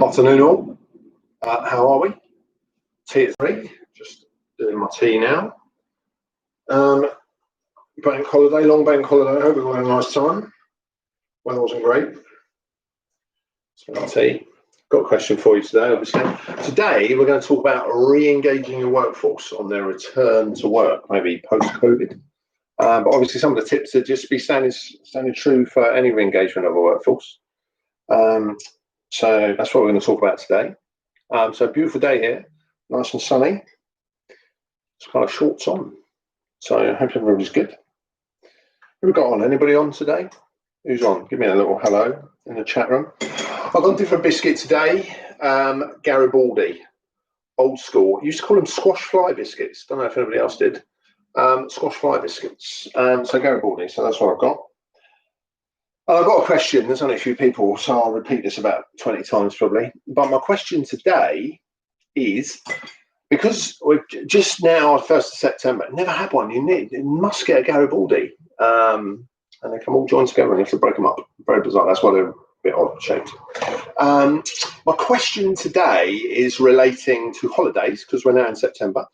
Afternoon all. How are we? Tea at 3. Just doing my tea now. Bank holiday, long bank holiday. I hope we all had a nice time. Weather wasn't great. It's my tea. Got a question for you today, obviously. Today we're going to talk about re-engaging your workforce on their return to work, maybe post-COVID. But obviously some of the tips are just be standing true for any re-engagement of a workforce. So that's what we're going to talk about today. So beautiful day here, nice and sunny. It's kind of shorts on. So I hope everybody's good. Who we got on? Anybody on today? Who's on? Give me a little hello in the chat room. I've got a different biscuit today. Garibaldi, old school. Used to call them squash fly biscuits. Don't know if anybody else did. Squash fly biscuits. So Garibaldi. So that's what I've got. I've got a question. There's only a few people, so I'll repeat this about 20 times probably. But my question today is, because we're just now 1st of September, never had one. You must get a Garibaldi, and they can all join together and you have to break them up. Very bizarre. That's why they're a bit odd shaped. My question today is relating to holidays, because we're now in September,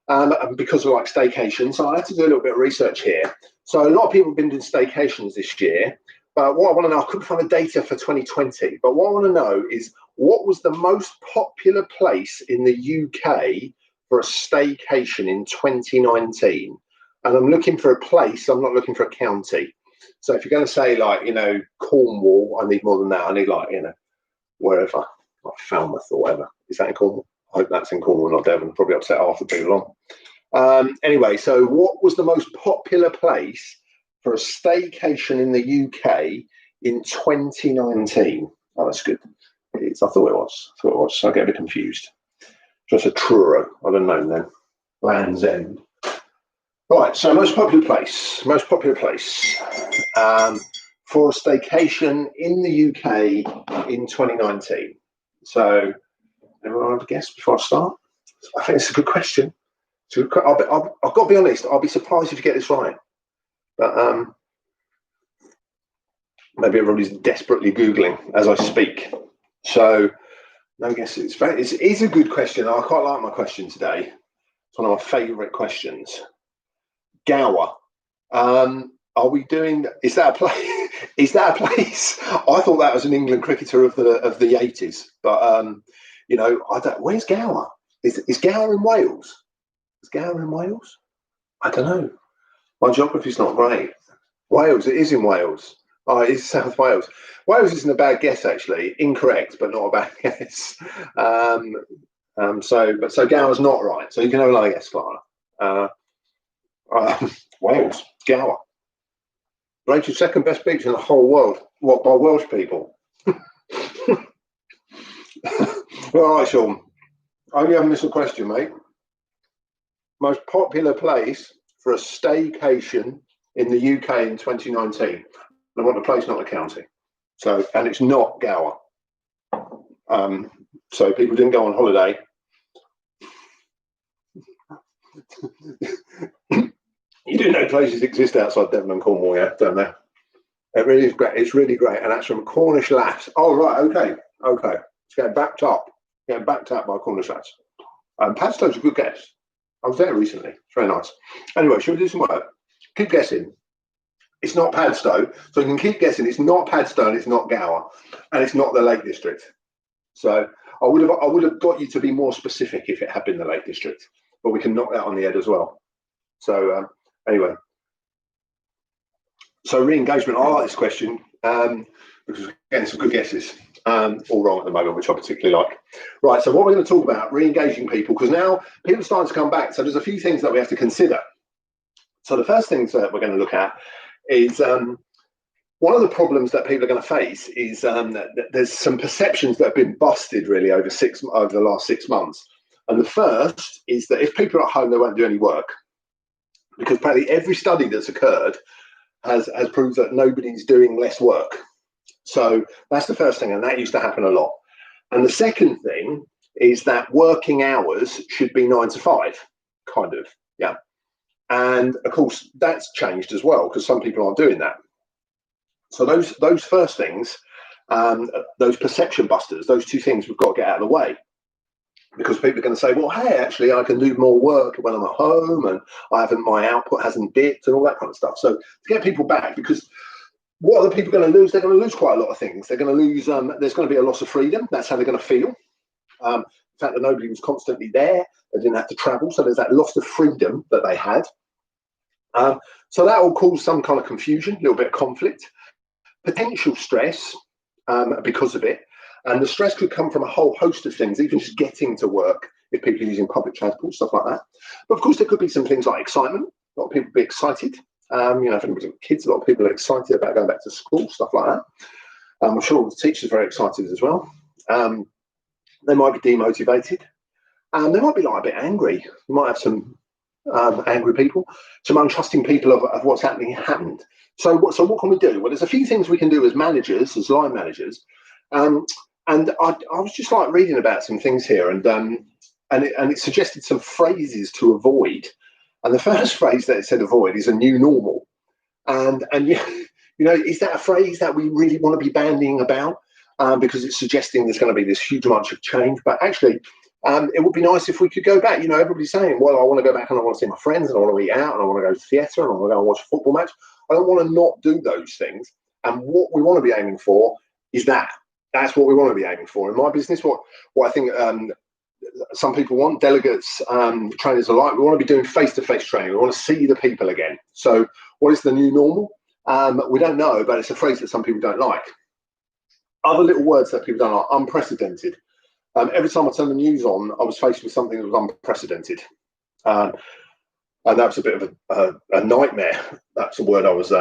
and because of like staycations. So I had to do a little bit of research here. So a lot of people have been doing staycations this year. But what I want to know, I couldn't find the data for 2020, but what I want to know is what was the most popular place in the UK for a staycation in 2019? And I'm looking for a place, I'm not looking for a county. So if you're going to say like, Cornwall, I need more than that. I need like, wherever, like Falmouth or whatever. Is that in Cornwall? I hope that's in Cornwall, not Devon. Probably upset half the people on. Anyway, so what was the most popular place for a staycation in the UK in 2019? Oh, that's good. I thought it was. I get a bit confused. Just a Truro. I'd have known then. Land's End. Right, so most popular place for a staycation in the UK in 2019. So, anyone have a guess before I start? I think it's a good question. I've got to be honest, I'll be surprised if you get this right. But maybe everybody's desperately Googling as I speak. So, no guesses. It is a good question. I quite like my question today. It's one of my favourite questions. Gower. Are we doing? Is that a place? Is that a place? I thought that was an England cricketer of the 80s. But I don't. Where's Gower? Is Gower in Wales? Is Gower in Wales? I don't know. My geography's not great. Wales, it is in Wales. Oh, it is South Wales. Wales isn't a bad guess, actually. Incorrect, but not a bad guess. So Gower's not right. So you can have another guess, Clara. Wales, Gower. Rated second best beach in the whole world. What, by Welsh people? All right, Sean. I only haven't missed a question, mate. Most popular place for a staycation in the UK in 2019. I want the place, not the county. So, and it's not Gower. So people didn't go on holiday. You do know places exist outside Devon and Cornwall, yeah, don't they? It really is great. It's really great. And that's from Cornish Lass. Oh, right. Okay. It's getting backed up. By Cornish Lass. Padstow's a good guess. I was there recently. It's very nice. Anyway, should we do some work? Keep guessing. It's not Padstow, so you can keep guessing. It's not Padstow, and it's not Gower, and it's not the Lake District. So I would have got you to be more specific if it had been the Lake District, but we can knock that on the head as well. So anyway, so re-engagement. I like this question because we're getting some good guesses. All wrong at the moment, which I particularly like. Right, so what we're going to talk about, re-engaging people, because now people are starting to come back. So there's a few things that we have to consider. So the first things that we're going to look at is one of the problems that people are going to face is that there's some perceptions that have been busted really over the last 6 months. And the first is that if people are at home, they won't do any work, because practically every study that's occurred has proved that nobody's doing less work. So that's the first thing, and that used to happen a lot. And the second thing is that working hours should be 9 to 5, kind of, yeah. And of course, that's changed as well because some people aren't doing that. So those first things those perception busters, those two things we've got to get out of the way. Because people are going to say, well, hey, actually, I can do more work when I'm at home, and my output hasn't dipped, and all that kind of stuff. So to get people back, because what are the people going to lose? They're going to lose quite a lot of things. They're going to lose. There's going to be a loss of freedom. That's how they're going to feel. The fact that nobody was constantly there, they didn't have to travel, so there's that loss of freedom that they had. So that will cause some kind of confusion, a little bit of conflict, potential stress because of it. And the stress could come from a whole host of things, even just getting to work if people are using public transport, stuff like that. But of course, there could be some things like excitement. A lot of people be excited. If anybody's got kids, a lot of people are excited about going back to school, stuff like that. I'm sure all the teachers are very excited as well. They might be demotivated. They might be like a bit angry. You might have some angry people, some untrusting people of what's happened. So what can we do? Well, there's a few things we can do as managers, as line managers. And I was just like reading about some things here, and it suggested some phrases to avoid. And the first phrase that it said avoid is a new normal. And is that a phrase that we really want to be bandying about? Because it's suggesting there's going to be this huge amount of change. But actually, it would be nice if we could go back. Everybody's saying, well, I want to go back and I want to see my friends and I want to eat out and I want to go to theatre and I want to go and watch a football match. I don't want to not do those things. And what we want to be aiming for is that. That's what we want to be aiming for. In my business, what I think some people want, delegates, trainers alike, we want to be doing face-to-face training. We want to see the people again. So what is the new normal? We don't know, but it's a phrase that some people don't like. Other little words that people don't like, unprecedented. Every time I turned the news on, I was faced with something that was unprecedented. And that was a bit of a nightmare. That's the word I was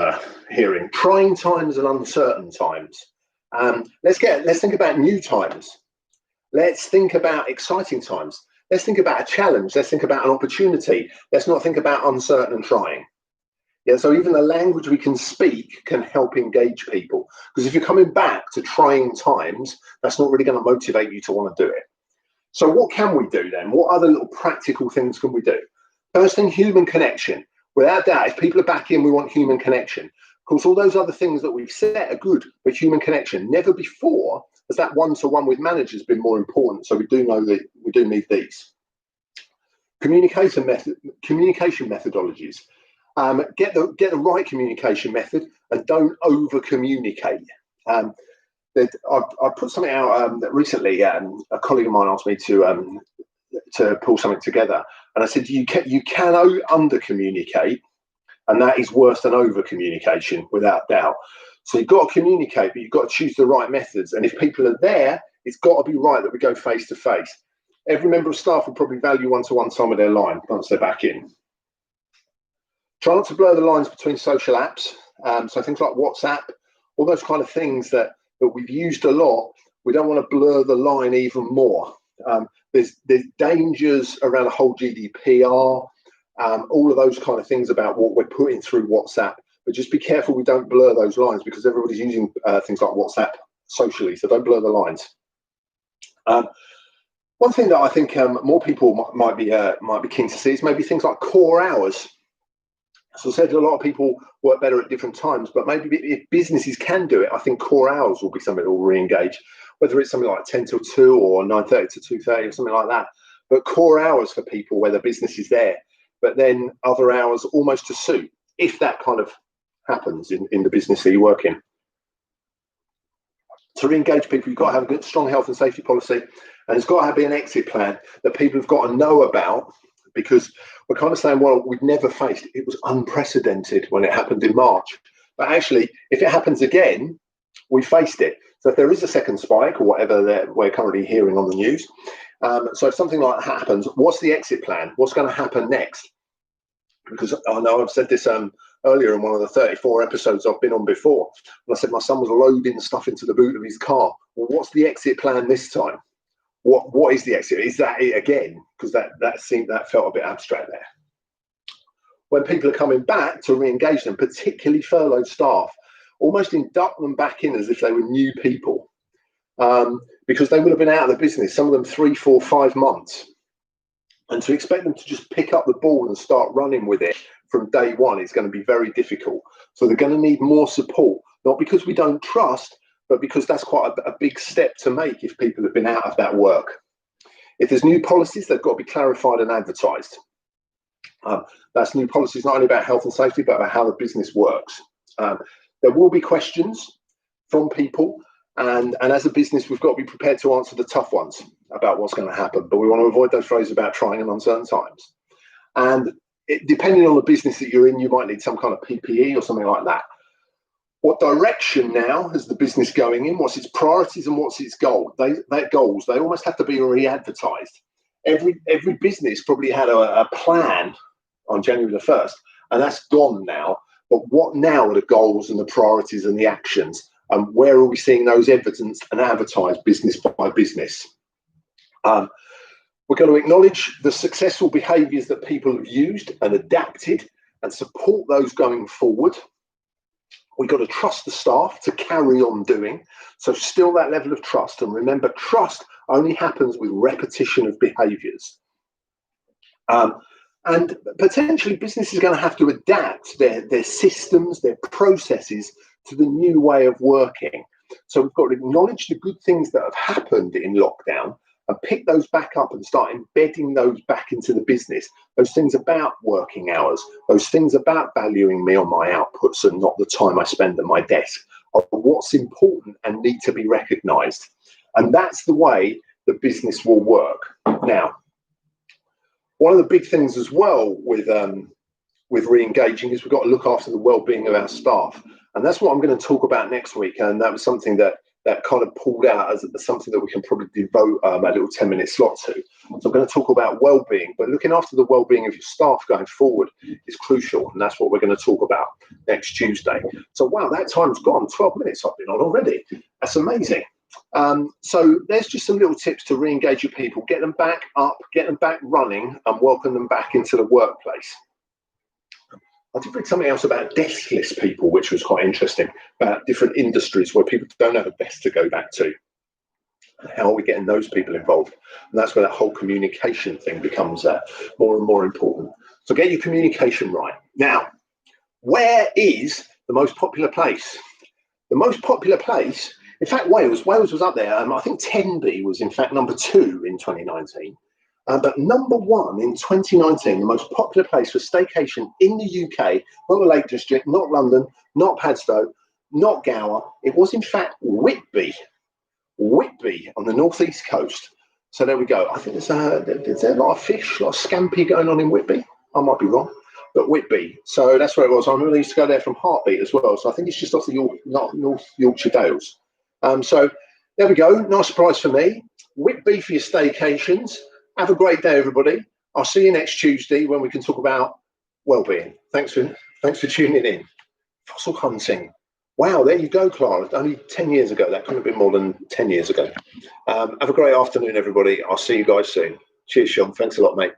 hearing. Trying times and uncertain times. Let's think about new times. Let's think about exciting times. Let's think about a challenge. Let's think about an opportunity. Let's not think about uncertain and trying. Yeah, so even the language we can speak can help engage people. Because if you're coming back to trying times, that's not really going to motivate you to want to do it. So what can we do then? What other little practical things can we do? First thing, human connection. Without doubt, if people are back in, we want human connection. Of course, all those other things that we've said are good, but human connection. Never before has that one-to-one with managers been more important. So we do know that we do need these. Communication methodologies. Get the right communication method and don't over-communicate. I put something out recently. A colleague of mine asked me to pull something together, and I said you can under-communicate. And that is worse than over communication, without doubt. So you've got to communicate, but you've got to choose the right methods. And if people are there, it's got to be right that we go face to face. Every member of staff will probably value one-to-one time with their line once they're back in. Try not to blur the lines between social apps. So things like WhatsApp, all those kind of things that we've used a lot. We don't want to blur the line even more. There's dangers around the whole GDPR. All of those kind of things about what we're putting through WhatsApp, but just be careful we don't blur those lines because everybody's using things like WhatsApp socially, so don't blur the lines. One thing that I think more people might be keen to see is maybe things like core hours. So I said a lot of people work better at different times, but maybe if businesses can do it, I think core hours will be something that will re-engage, whether it's something like 10 till 2 or 9:30 to 2:30 or something like that. But core hours for people where the business is there, but then other hours almost to suit, if that kind of happens in the business that you work in. To re-engage people, you've got to have a good, strong health and safety policy, and there's got to be an exit plan that people have got to know about, because we're kind of saying, well, we've never faced, it was unprecedented when it happened in March. But actually, if it happens again, we faced it. So if there is a second spike or whatever that we're currently hearing on the news, so if something like that happens, what's the exit plan? What's going to happen next? Because I know I've said this earlier in one of the 34 episodes I've been on before. And I said my son was loading stuff into the boot of his car. Well, what's the exit plan this time? What is the exit? Is that it again? Because that felt a bit abstract there. When people are coming back to re-engage them, particularly furloughed staff, almost induct them back in as if they were new people, because they would have been out of the business, some of them 3, 4, 5 months. And to expect them to just pick up the ball and start running with it from day one is going to be very difficult. So they're going to need more support, not because we don't trust, but because that's quite a big step to make if people have been out of that work. If there's new policies, they've got to be clarified and advertised. That's new policies not only about health and safety, but about how the business works. There will be questions from people, and as a business, we've got to be prepared to answer the tough ones about what's going to happen, but we want to avoid those phrases about trying in uncertain times. And depending on the business that you're in, you might need some kind of PPE or something like that. What direction now is the business going in? What's its priorities and what's its goal? They almost have to be re-advertised. Every business probably had a plan on January the 1st, and that's gone now. But what now are the goals and the priorities and the actions? And where are we seeing those evidenced and advertised business by business? We're going to acknowledge the successful behaviours that people have used and adapted and support those going forward. We've got to trust the staff to carry on doing. So still that level of trust. And remember, trust only happens with repetition of behaviours. And potentially business is going to have to adapt their systems, their processes to the new way of working. So we've got to acknowledge the good things that have happened in lockdown and pick those back up and start embedding those back into the business. Those things about working hours, those things about valuing me on my outputs and not the time I spend at my desk, are what's important and need to be recognised. And that's the way the business will work. Now, one of the big things as well with re-engaging is we've got to look after the well-being of our staff. And that's what I'm going to talk about next week. And that was something that kind of pulled out as something that we can probably devote a little 10-minute slot to. So I'm going to talk about well-being, but looking after the well-being of your staff going forward is crucial. And that's what we're going to talk about next Tuesday. So, wow, that time's gone. 12 minutes I've been on already. That's amazing. So there's just some little tips to re-engage your people, get them back up, get them back running and welcome them back into the workplace. I did read something else about deskless people, which was quite interesting, about different industries where people don't have a desk to go back to. How are we getting those people involved? And that's where that whole communication thing becomes more and more important. So get your communication right. Now, where is the most popular place? The most popular place, in fact, Wales was up there. I think Tenby was in fact number 2 in 2019. But number 1 in 2019, the most popular place for staycation in the UK, not the Lake District, not London, not Padstow, not Gower. It was in fact Whitby on the northeast coast. So there we go. I think there's a lot of fish, a lot of scampi going on in Whitby. I might be wrong, but Whitby. So that's where it was. I really used to go there from Heartbeat as well. So I think it's just off the North Yorkshire Dales. So there we go. Nice surprise for me. Whitby for your staycations. Have a great day, everybody. I'll see you next Tuesday when we can talk about well-being. Thanks for tuning in. Fossil hunting. Wow, there you go, Clara. Only 10 years ago. That couldn't have been more than 10 years ago. Have a great afternoon, everybody. I'll see you guys soon. Cheers, Sean. Thanks a lot, mate.